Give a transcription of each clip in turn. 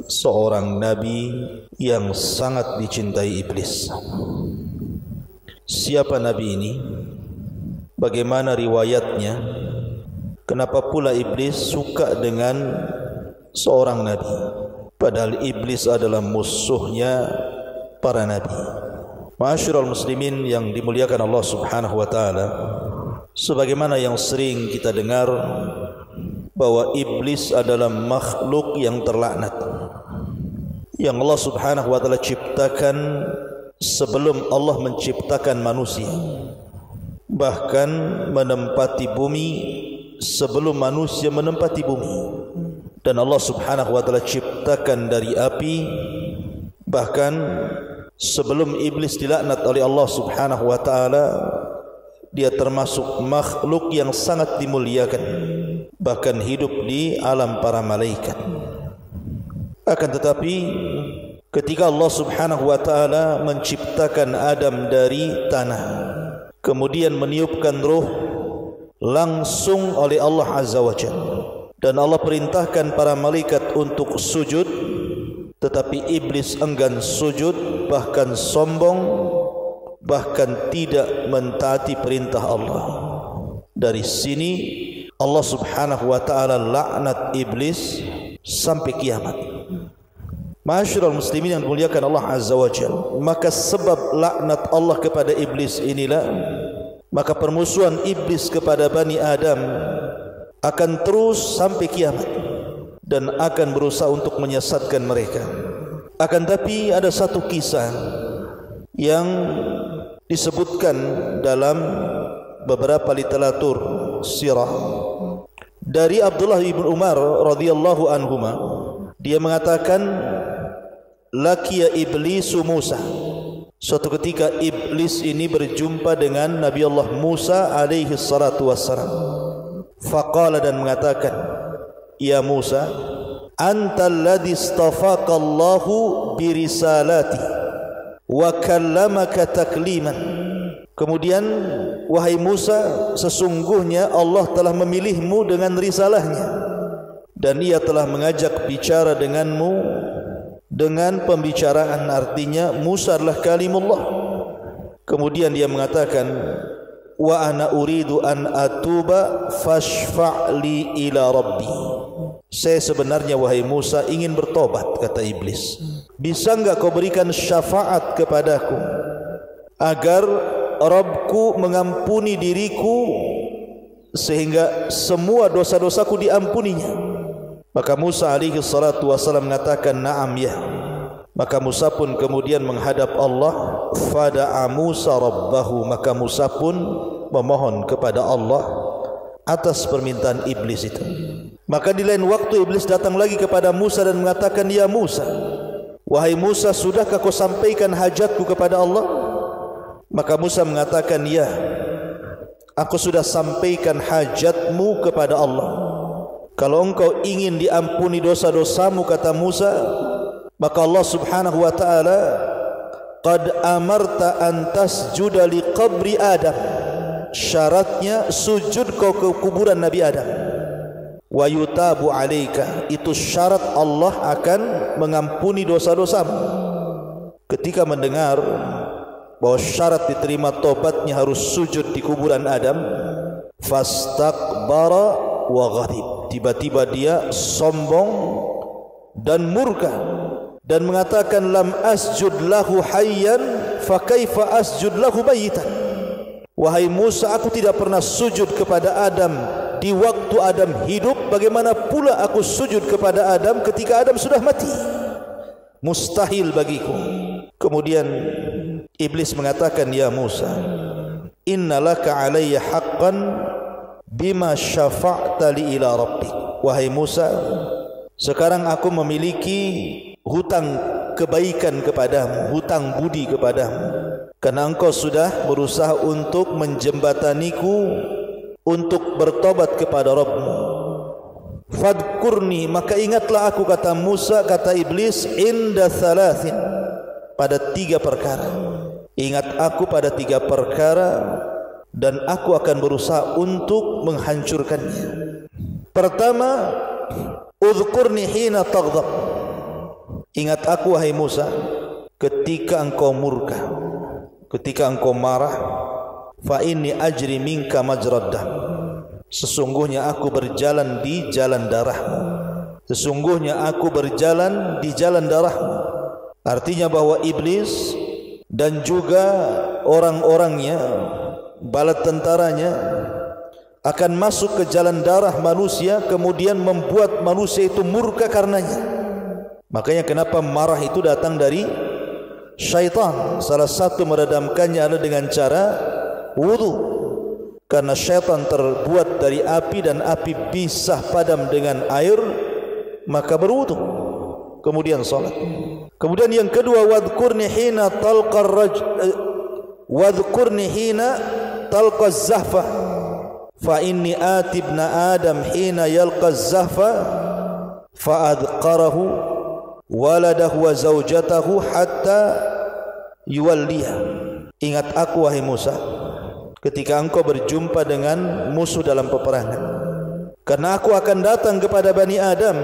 seorang nabi yang sangat dicintai iblis. Siapa nabi ini? Bagaimana riwayatnya? Kenapa pula iblis suka dengan seorang nabi? Padahal iblis adalah musuhnya para nabi. Ma'asyiral muslimin yang dimuliakan Allah Subhanahu wa taala, sebagaimana yang sering kita dengar bahwa iblis adalah makhluk yang terlaknat yang Allah Subhanahu wa taala ciptakan sebelum Allah menciptakan manusia, bahkan menempati bumi sebelum manusia menempati bumi. Dan Allah Subhanahu wa taala ciptakan dari api bahkan sebelum iblis dilaknat oleh Allah Subhanahu wa taala. Dia termasuk makhluk yang sangat dimuliakan, bahkan hidup di alam para malaikat. Akan tetapi ketika Allah Subhanahu wa taala menciptakan Adam dari tanah, kemudian meniupkan ruh langsung oleh Allah Azza wa Jalla, dan Allah perintahkan para malaikat untuk sujud, tetapi iblis enggan sujud, bahkan sombong, bahkan tidak mentaati perintah Allah. Dari sini Allah Subhanahu wa taala laknat iblis sampai kiamat. Ma'asyiral muslimin yang dimuliakan Allah Azza wa Jalla, maka sebab laknat Allah kepada iblis inilah, maka permusuhan iblis kepada Bani Adam akan terus sampai kiamat dan akan berusaha untuk menyesatkan mereka. Akan tapi ada satu kisah yang disebutkan dalam beberapa literatur sirah dari Abdullah bin Umar radhiyallahu anhuma. Dia mengatakan, laqiya iblisu Musa. Suatu ketika iblis ini berjumpa dengan Nabi Allah Musa alaihi salatu wassalam. Faqala, dan mengatakan, ya Musa, antal ladzi istafaka Allahu birisalati wa kallamaka takliman. Kemudian, wahai Musa, sesungguhnya Allah telah memilihmu dengan risalahnya, dan ia telah mengajak bicara denganmu dengan pembicaraan, artinya Musa adalah kalimullah. Kemudian dia mengatakan, wa ana uridu an atuba fashfa'li ila rabbi. Saya sebenarnya, wahai Musa, ingin bertobat, kata iblis. Bisa enggak kau berikan syafaat kepadaku agar Rabbku mengampuni diriku sehingga semua dosa-dosaku diampuninya? Maka Musa alaihi salatu wasallam mengatakan, na'am, ya. Maka Musa pun kemudian menghadap Allah. Fada'a Musa rabbahu, maka Musa pun memohon kepada Allah atas permintaan iblis itu. Maka di lain waktu iblis datang lagi kepada Musa dan mengatakan, ya Musa, wahai Musa, sudahkah kau sampaikan hajatku kepada Allah? Maka Musa mengatakan, ya, aku sudah sampaikan hajatmu kepada Allah. Kalau engkau ingin diampuni dosa-dosamu, kata Musa, maka Allah Subhanahu wa ta'ala, qad amarta an tasjuda li qabri Adam. Syaratnya sujud kau ke kuburan Nabi Adam. Wa yutabu alaika, itu syarat Allah akan mengampuni dosa-dosamu. Ketika mendengar bahwa syarat diterima tobatnya harus sujud di kuburan Adam, fastakbara wa ghadib, tiba-tiba dia sombong dan murka dan mengatakan, lam asjud lahu hayyan fa kaifa asjud lahu mayitan. Wahai Musa, aku tidak pernah sujud kepada Adam di waktu Adam hidup, bagaimana pula aku sujud kepada Adam ketika Adam sudah mati? Mustahil bagiku. Kemudian iblis mengatakan, ya Musa, innalaka alayya haqqan bima syafa'ta li ila rabbik. Wahai Musa, sekarang aku memiliki hutang kebaikan kepadamu, hutang budi kepadamu, karena engkau sudah berusaha untuk menjembataniku untuk bertobat kepada Rabbmu. Fadkurni, maka ingatlah aku, kata Musa, kata iblis, inda thalathin, pada 3 perkara. Ingat aku pada 3 perkara dan aku akan berusaha untuk menghancurkannya. Pertama, udhkurni hina taghdab. Ingat aku wahai Musa, ketika engkau murka, ketika engkau marah, fa inni ajri minka majrad dam. Sesungguhnya aku berjalan di jalan darahmu. Sesungguhnya aku berjalan di jalan darahmu. Artinya bahwa iblis dan juga orang-orangnya, bala tentaranya akan masuk ke jalan darah manusia, kemudian membuat manusia itu murka karenanya. Makanya kenapa marah itu datang dari syaitan. Salah satu meredamkannya adalah dengan cara wudu. Karena syaitan terbuat dari api dan api bisa padam dengan air, maka berwudu, kemudian salat. Kemudian yang kedua, wadhkurni hina talqa zahfa fa inni ati ibna adam hina yalqa zahfa fa adqarahu waladahu wa zawjatahu hatta yuwalliha. Ingat aku wahai Musa, ketika engkau berjumpa dengan musuh dalam peperangan, karena aku akan datang kepada Bani Adam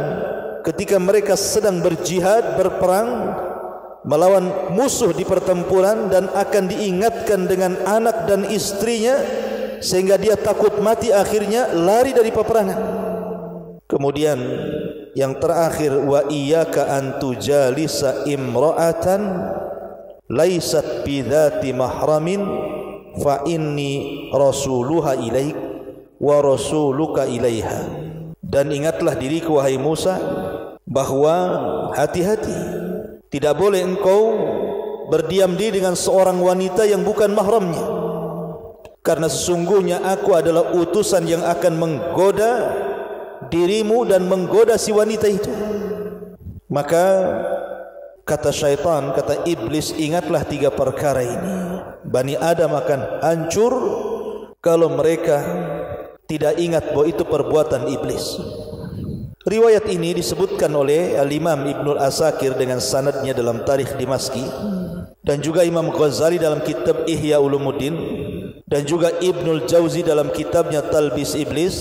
ketika mereka sedang berjihad, berperang melawan musuh di pertempuran, dan akan diingatkan dengan anak dan istrinya sehingga dia takut mati, akhirnya lari dari peperangan. Kemudian yang terakhir, wa iyyaka an tujalisa imra'atan laysat bidzati mahramin fa inni rasuluha ilaik wa rasuluka ilaiha. Dan ingatlah diriku wahai Musa, bahwa hati-hati, tidak boleh engkau berdiam diri dengan seorang wanita yang bukan mahramnya, karena sesungguhnya aku adalah utusan yang akan menggoda dirimu dan menggoda si wanita itu. Maka kata syaitan, kata iblis, ingatlah tiga perkara ini. Bani Adam akan hancur kalau mereka tidak ingat bahwa itu perbuatan iblis. Riwayat ini disebutkan oleh Al-Imam Ibnul Asakir dengan sanadnya dalam Tarikh Dimaski, dan juga Imam Ghazali dalam kitab Ihya Ulumuddin, dan juga Ibnul Jauzi dalam kitabnya Talbis Iblis,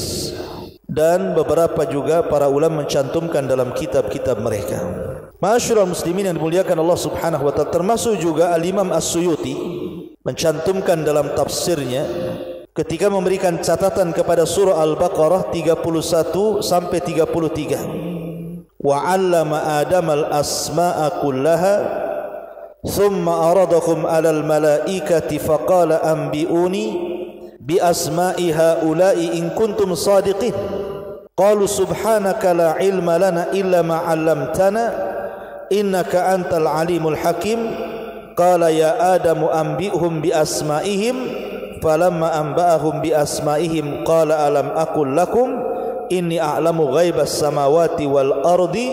dan beberapa juga para ulama mencantumkan dalam kitab-kitab mereka. Ma'asyiral muslimin yang dimuliakan Allah Subhanahu wa taala, termasuk juga Al-Imam As-Suyuti mencantumkan dalam tafsirnya ketika memberikan catatan kepada surah Al-Baqarah 31 sampai 33. Wa 'allama Adamal asma'a kullaha thumma aradahum 'alal malaikati faqala anbi'uni bi asma'i haula'i in kuntum shadiqin. Qalu subhanaka la 'ilma lana illa ma 'allamtana innaka antal alimul hakim. Qala ya Adamu anbi'hum bi asma'ihim falamma anba'ahum bi asma'ihim qala alam aqul lakum inni a'lamu ghaibas samawati wal ardi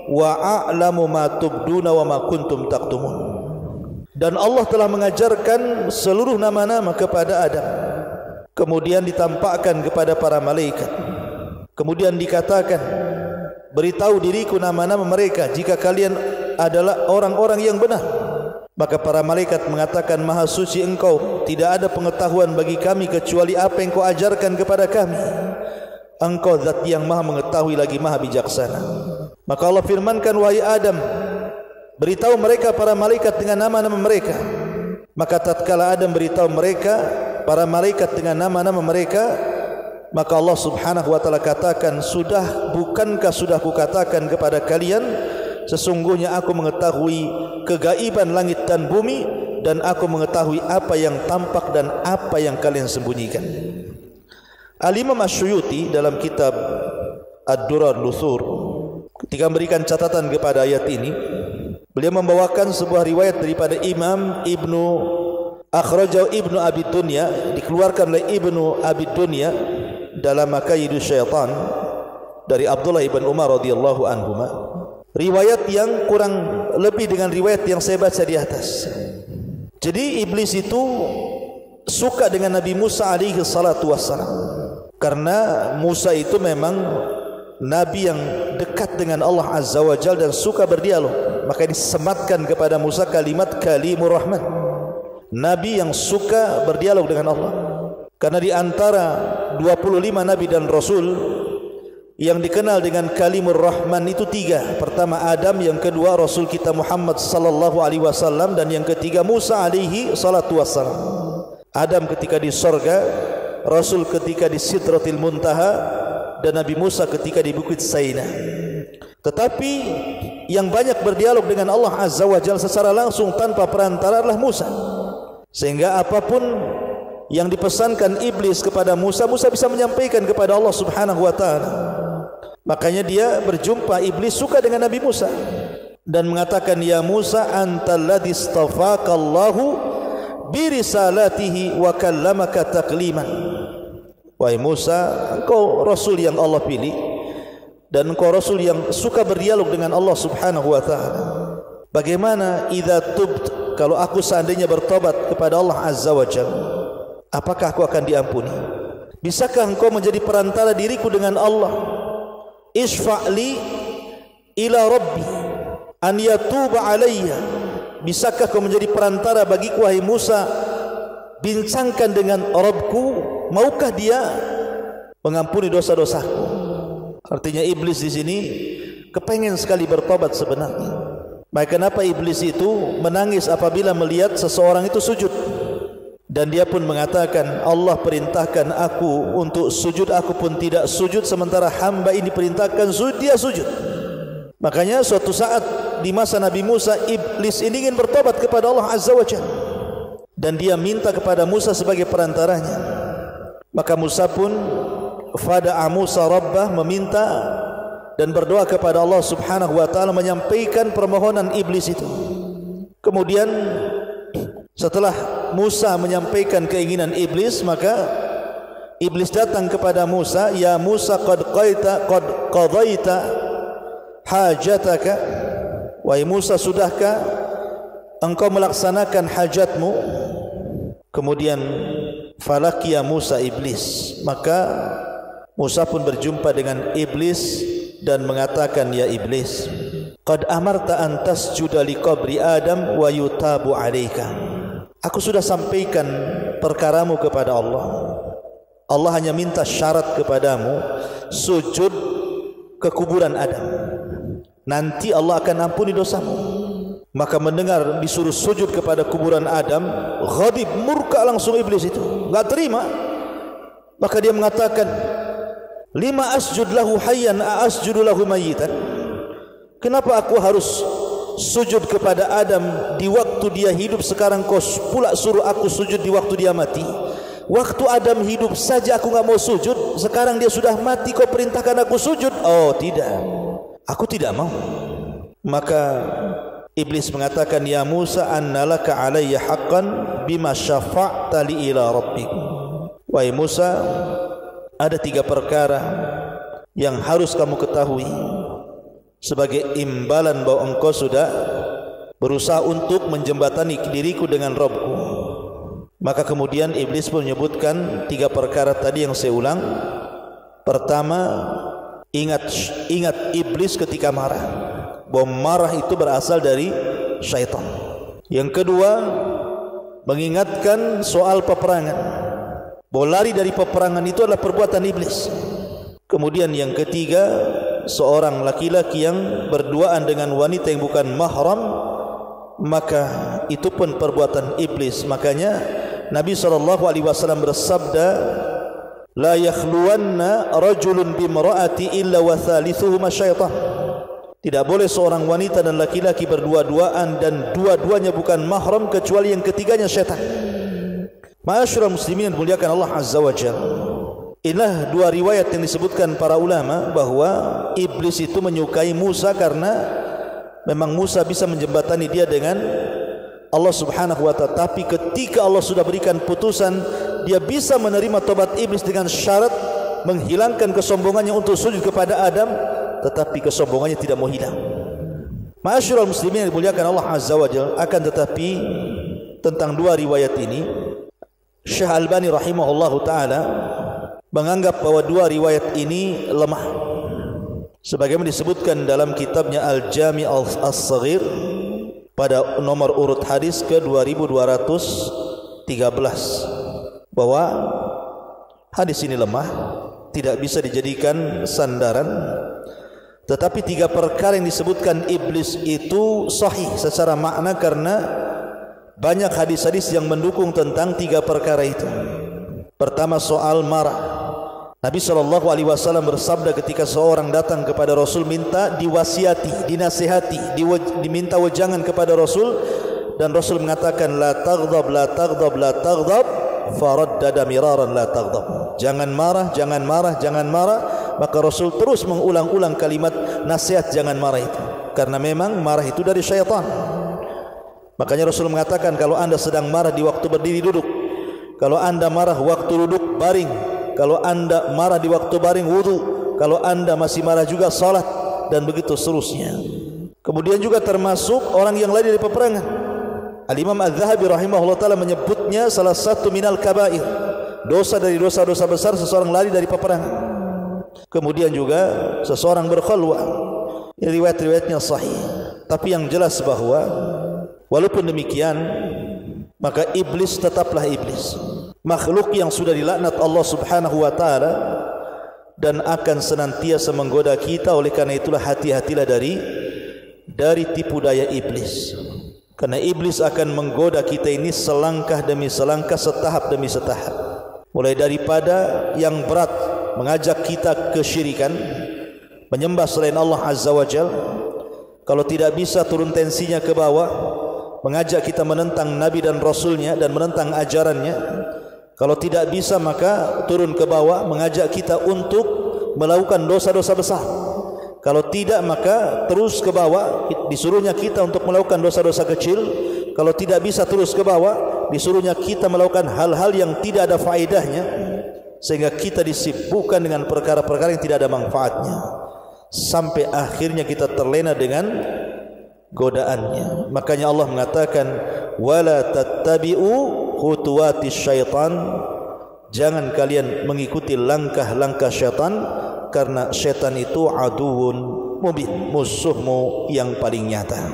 wa a'lamu ma tubduna wa ma kuntum taktumun. Dan Allah telah mengajarkan seluruh nama-nama kepada Adam, kemudian ditampakkan kepada para malaikat, kemudian dikatakan, beritahu diriku nama-nama mereka jika kalian adalah orang-orang yang benar. Maka para malaikat mengatakan, maha suci engkau, tidak ada pengetahuan bagi kami kecuali apa yang kau ajarkan kepada kami. Engkau zat yang maha mengetahui lagi maha bijaksana. Maka Allah firmankan, wahai Adam, beritahu mereka para malaikat dengan nama-nama mereka. Maka tatkala Adam beritahu mereka para malaikat dengan nama-nama mereka, maka Allah Subhanahu wa taala katakan, bukankah sudah kukatakan kepada kalian, sesungguhnya aku mengetahui kegaiban langit dan bumi, dan aku mengetahui apa yang tampak dan apa yang kalian sembunyikan. Al-Imam Asy-Syuyuti dalam kitab Ad-Durar Nuthur ketika memberikan catatan kepada ayat ini, beliau membawakan sebuah riwayat daripada Imam Ibnu Akhrajahu Ibnu Abi Dunya, dikeluarkan oleh Ibnu Abi Dunya dalam Makaidus Syaitan, dari Abdullah ibn Umar radhiyallahu anhuma. Riwayat yang kurang lebih dengan riwayat yang saya baca di atas. Jadi iblis itu suka dengan Nabi Musa alaihi salatu wassalam, karena Musa itu memang nabi yang dekat dengan Allah Azza wa Jalla dan suka berdialog. Maka disematkan kepada Musa kalimat Kalimur Rahman, nabi yang suka berdialog dengan Allah. Karena di antara 25 nabi dan rasul, yang dikenal dengan Kalimur Rahman itu 3. Pertama Adam, yang kedua Rasul kita Muhammad sallallahu alaihi wasallam, dan yang ketiga Musa alaihi salatu wassalam. Adam ketika di sorga, Rasul ketika di Sidratil Muntaha, dan Nabi Musa ketika di Bukit Saina. Tetapi yang banyak berdialog dengan Allah Azza wa Jalla secara langsung tanpa perantara adalah Musa. Sehingga apapun yang dipesankan iblis kepada Musa, Musa bisa menyampaikan kepada Allah Subhanahu wa taala. Makanya dia berjumpa iblis suka dengan Nabi Musa dan mengatakan, ya Musa antal ladzi istafaka Allahu bi risalatihi wa kallamaka takliman. Wahai Musa, engkau rasul yang Allah pilih dan engkau rasul yang suka berdialog dengan Allah Subhanahu wa taala. Bagaimana idza tubt, kalau aku seandainya bertobat kepada Allah Azza wa Jalla, apakah aku akan diampuni? Bisakah engkau menjadi perantara diriku dengan Allah? Isfa'li ila Rabbi an yatuba alayya. Bisakah kau menjadi perantara bagiku wahai Musa? Bincangkan dengan Rabbku, maukah dia mengampuni dosa-dosaku? Artinya iblis di sini kepengen sekali bertobat sebenarnya. Maka kenapa iblis itu menangis apabila melihat seseorang itu sujud? Dan dia pun mengatakan, Allah perintahkan aku untuk sujud, aku pun tidak sujud, sementara hamba ini perintahkan sujud, dia sujud. Makanya suatu saat di masa Nabi Musa, iblis ini ingin bertobat kepada Allah Azza wa Jalla, dan dia minta kepada Musa sebagai perantaranya. Maka Musa pun fada'a Musa Rabbah, meminta dan berdoa kepada Allah Subhanahu wa taala, menyampaikan permohonan iblis itu. Kemudian setelah Musa menyampaikan keinginan iblis, maka iblis datang kepada Musa, ya Musa qad qadaita hajataka. Wahai Musa, sudahkah engkau melaksanakan hajatmu? Kemudian falaqiya Musa iblis, maka Musa pun berjumpa dengan iblis dan mengatakan, ya iblis, qad amarta an tasjuda li qabri Adam wa yutabu alaika. Aku sudah sampaikan perkaramu kepada Allah. Allah hanya minta syarat kepadamu, sujud ke kuburan Adam, nanti Allah akan ampuni dosamu. Maka mendengar disuruh sujud kepada kuburan Adam, ghadib, murka langsung iblis itu, enggak terima. Maka dia mengatakan, lima asjud lahu hayyan asjudu lahu mayyitan. Kenapa aku harus sujud kepada Adam di waktu dia hidup, sekarang kau pula suruh aku sujud di waktu dia mati? Waktu Adam hidup saja aku enggak mau sujud, sekarang dia sudah mati kau perintahkan aku sujud? Oh tidak, aku tidak mau. Maka iblis mengatakan, ya Musa annalaka alayya haqqan bima syafa'ta li ila rabbik. Wahai Musa, ada 3 perkara yang harus kamu ketahui sebagai imbalan bahwa engkau sudah berusaha untuk menjembatani diriku dengan Rabbku. Maka kemudian iblis pun menyebutkan 3 perkara tadi yang saya ulang. Pertama, ingat iblis ketika marah, bahwa marah itu berasal dari syaitan. Yang kedua, mengingatkan soal peperangan, bahwa lari dari peperangan itu adalah perbuatan iblis. Kemudian yang ketiga, seorang laki-laki yang berduaan dengan wanita yang bukan mahram, maka itu pun perbuatan iblis. Makanya Nabi SAW bersabda, la yakhluwanna rajulun bimra'ati illa wa thalithuhuma syaitan. Tidak boleh seorang wanita dan laki-laki berdua-duaan dan dua-duanya bukan mahram kecuali yang ketiganya syaitan. Ma'asyiral muslimin yang dimuliakan Allah Azza wa Jalla, inilah 2 riwayat yang disebutkan para ulama bahwa iblis itu menyukai Musa karena memang Musa bisa menjembatani dia dengan Allah Subhanahu wa taala. Tapi ketika Allah sudah berikan putusan, dia bisa menerima tobat iblis dengan syarat menghilangkan kesombongannya untuk sujud kepada Adam, tetapi kesombongannya tidak mau hilang. Ma'asyiral muslimin yang dimuliakan Allah Azza wa Jalla, akan tetapi tentang 2 riwayat ini Syekh Albani rahimahullahu taala menganggap bahwa 2 riwayat ini lemah, sebagaimana disebutkan dalam kitabnya Al-Jami' As-Saghir pada nomor urut hadis ke 2213 bahwa hadis ini lemah tidak bisa dijadikan sandaran. Tetapi 3 perkara yang disebutkan iblis itu sahih secara makna karena banyak hadis-hadis yang mendukung tentang 3 perkara itu. Pertama, soal marah. Nabi SAW bersabda ketika seorang datang kepada Rasul minta diwasiati, dinasihati, diminta wejangan kepada Rasul, dan Rasul mengatakan la taghdab, la taghdab, la taghdab, faraddada miraran la taghdab. Jangan marah, jangan marah, jangan marah. Maka Rasul terus mengulang-ulang kalimat nasihat jangan marah itu, karena memang marah itu dari syaitan. Makanya Rasul mengatakan kalau anda sedang marah di waktu berdiri duduk, kalau anda marah waktu duduk baring, kalau anda marah di waktu baring wudu, kalau anda masih marah juga salat, dan begitu seterusnya. Kemudian juga termasuk orang yang lari dari peperangan. Al-Imam Az-Zahabi rahimahullah ta'ala menyebutnya salah satu minal kabair, dosa dari dosa-dosa besar seseorang lari dari peperangan. Kemudian juga seseorang berkhalwah, riwayat-riwayatnya sahih. Tapi yang jelas bahwa walaupun demikian, maka iblis tetaplah iblis, makhluk yang sudah dilaknat Allah Subhanahu wa taala dan akan senantiasa menggoda kita. Oleh karena itulah hati-hatilah dari tipu daya iblis. Karena iblis akan menggoda kita ini selangkah demi selangkah, setahap demi setahap. Mulai daripada yang berat, mengajak kita kesyirikan, menyembah selain Allah Azza wa Jal. Kalau tidak bisa, turun tensinya ke bawah, mengajak kita menentang Nabi dan Rasulnya dan menentang ajarannya. Kalau tidak bisa, maka turun ke bawah, mengajak kita untuk melakukan dosa-dosa besar. Kalau tidak, maka terus ke bawah, disuruhnya kita untuk melakukan dosa-dosa kecil. Kalau tidak bisa terus ke bawah, disuruhnya kita melakukan hal-hal yang tidak ada faedahnya, sehingga kita disibukkan dengan perkara-perkara yang tidak ada manfaatnya, sampai akhirnya kita terlena dengan godaannya. Makanya Allah mengatakan wala tattabi'u khutuwatis syaitan, jangan kalian mengikuti langkah-langkah syaitan, karena syaitan itu aduun mubin, musuhmu yang paling nyata.